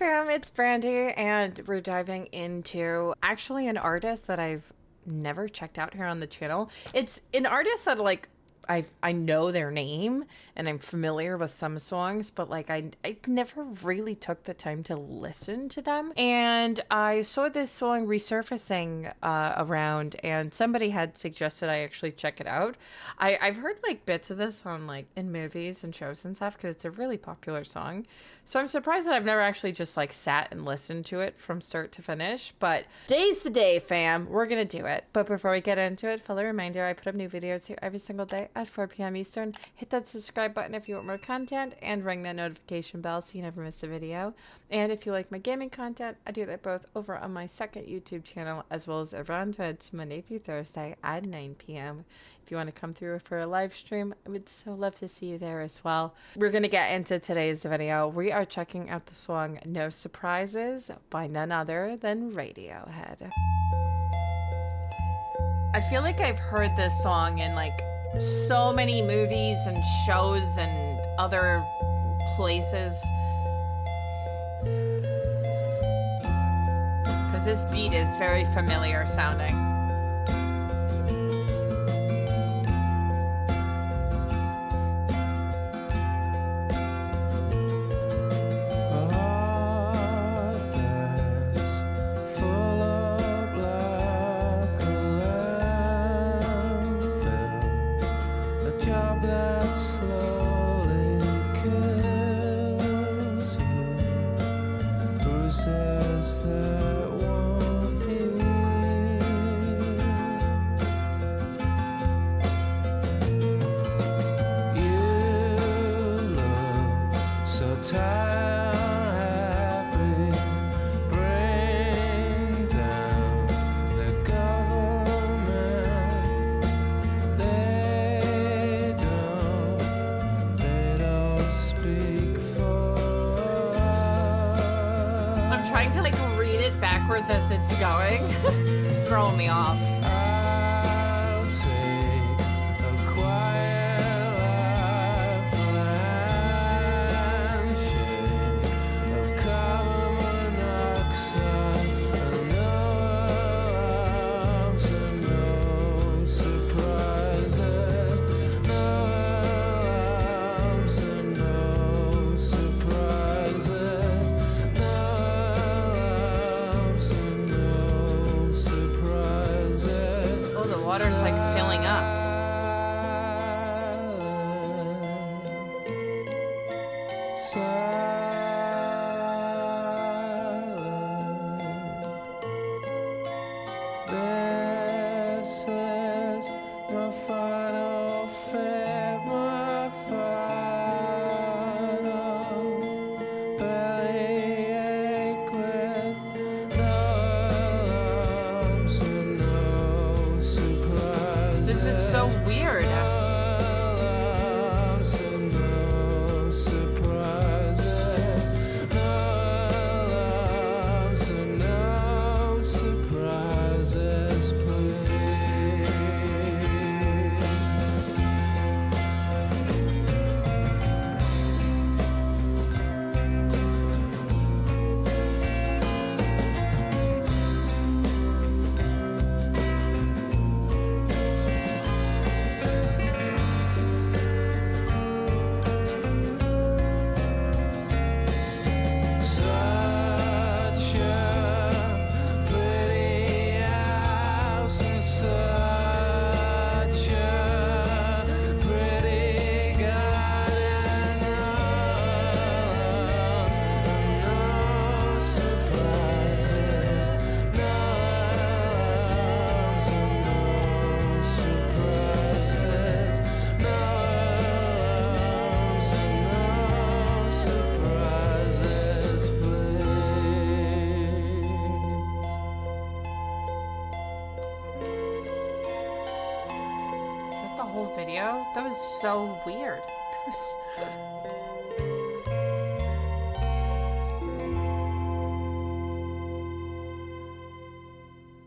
fam, it's Brandy, and we're diving into actually an artist that I've never checked out here on the channel. It's an artist that I know their name and I'm familiar with some songs, but I never really took the time to listen to them. And I saw this song resurfacing around, and somebody had suggested I actually check it out. I've heard like bits of this on like in movies and shows and stuff because it's a really popular song. So I'm surprised that I've never actually just like sat and listened to it from start to finish. But day's the day, fam. We're gonna do it. But before we get into it, fellow reminder, I put up new videos here every single day at 4 p.m. Eastern. Hit that subscribe button if you want more content and ring that notification bell so you never miss a video. And if you like my gaming content, I do that both over on my second YouTube channel as well as over on Twitch Monday through Thursday at 9 p.m. If you want to come through for a live stream, I would so love to see you there as well. We're going to get into today's video. We are checking out the song No Surprises by none other than Radiohead. I feel like I've heard this song in like so many movies and shows and other places. Because this beat is very familiar sounding. Trying to like read it backwards as it's going. It's throwing me off. I'll take a quiet life handshake of carbon monoxide and no alarms and no surprises. No alarms and no surprises. The water's like filling up. This is my final fate, my final bellyache with no alarms and no surprises. This is so weird. No alarms and no surprises. No alarms and no surprises, please. Such a pretty house and such a pretty garden. No surprises, no alarms and no surprises, no alarms and no surprises, please. Is that the whole video? That was so weird.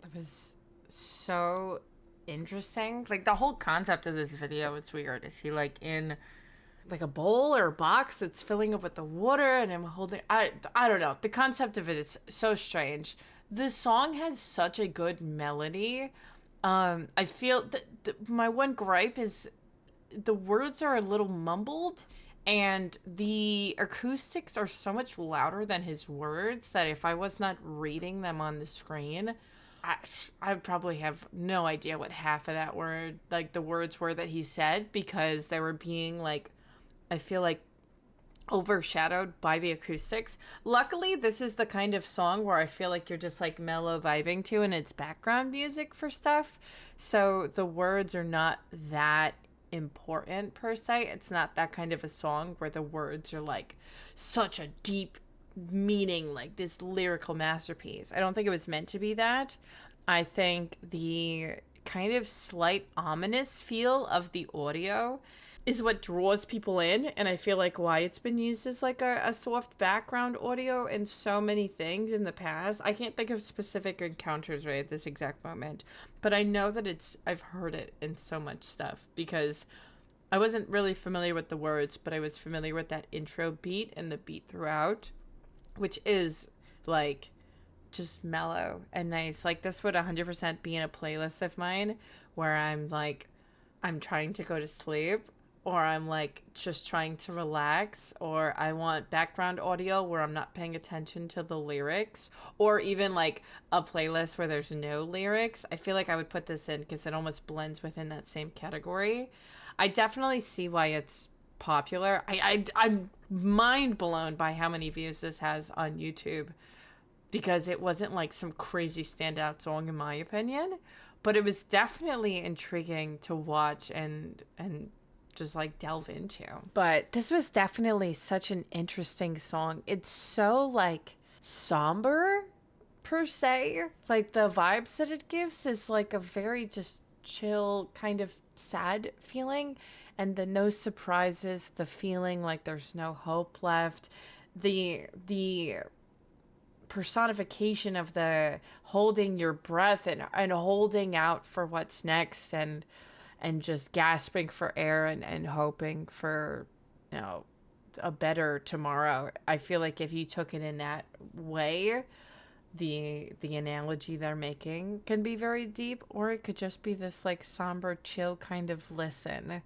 That was so interesting. Like the whole concept of this video is weird. Is he like in like a bowl or a box that's filling up with the water, and I'm holding. I don't know. The concept of it is so strange. The song has such a good melody. I feel that my one gripe is the words are a little mumbled, and the acoustics are so much louder than his words that if I was not reading them on the screen, I I probably have no idea what half of that word, like the words were that he said, because they were being like, I feel like, overshadowed by the acoustics. Luckily, this is the kind of song where I feel like you're just like mellow vibing to, and it's background music for stuff. So the words are not that important per se. It's not that kind of a song where the words are like such a deep meaning, like this lyrical masterpiece. I don't think it was meant to be that. I think the kind of slight ominous feel of the audio is what draws people in, and I feel like why it's been used as like a soft background audio in so many things in the past. I can't think of specific encounters right at this exact moment, but I know that I've heard it in so much stuff because I wasn't really familiar with the words, but I was familiar with that intro beat and the beat throughout, which is like just mellow and nice. Like this would 100% be in a playlist of mine where I'm like, I'm trying to go to sleep, or I'm like just trying to relax, or I want background audio where I'm not paying attention to the lyrics, or even like a playlist where there's no lyrics. I feel like I would put this in because it almost blends within that same category. I definitely see why it's popular. I'm mind blown by how many views this has on YouTube, because it wasn't like some crazy standout song in my opinion, but it was definitely intriguing to watch and just like delve into. But this was definitely such an interesting song. It's so like somber per se. Like the vibes that it gives is like a very just chill kind of sad feeling, and the no surprises, the feeling like there's no hope left, the personification of the holding your breath and holding out for what's next, and just gasping for air and hoping for, you know, a better tomorrow. I feel like if you took it in that way, the analogy they're making can be very deep, or it could just be this like somber chill kind of listen.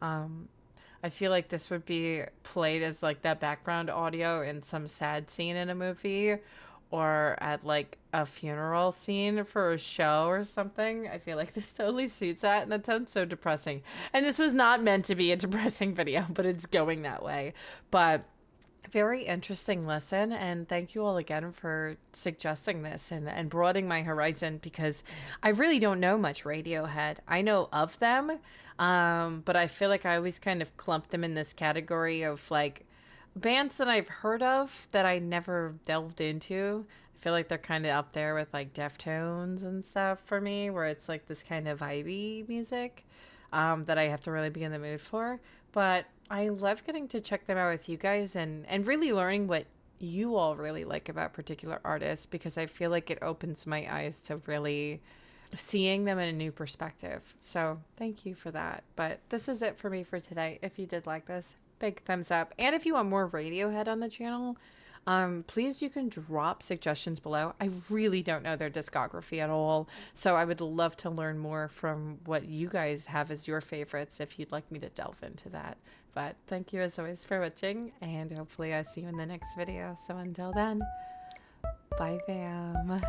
I feel like this would be played as like that background audio in some sad scene in a movie, or at like a funeral scene for a show or something. I feel like this totally suits that, and that sounds so depressing. And this was not meant to be a depressing video, but it's going that way. But very interesting listen, and thank you all again for suggesting this and broadening my horizon, because I really don't know much Radiohead. I know of them, but I feel like I always kind of clump them in this category of like bands that I've heard of that I never delved into. I feel like they're kind of up there with like Deftones and stuff for me, where it's like this kind of vibey music that I have to really be in the mood for. But I love getting to check them out with you guys, and really learning what you all really like about particular artists, because I feel like it opens my eyes to really seeing them in a new perspective. So thank you for that. But this is it for me for today. If you did like this, big thumbs up. And if you want more Radiohead on the channel, please, you can drop suggestions below. I really don't know their discography at all, so I would love to learn more from what you guys have as your favorites if you'd like me to delve into that. But thank you as always for watching, and hopefully I see you in the next video. So until then, bye fam.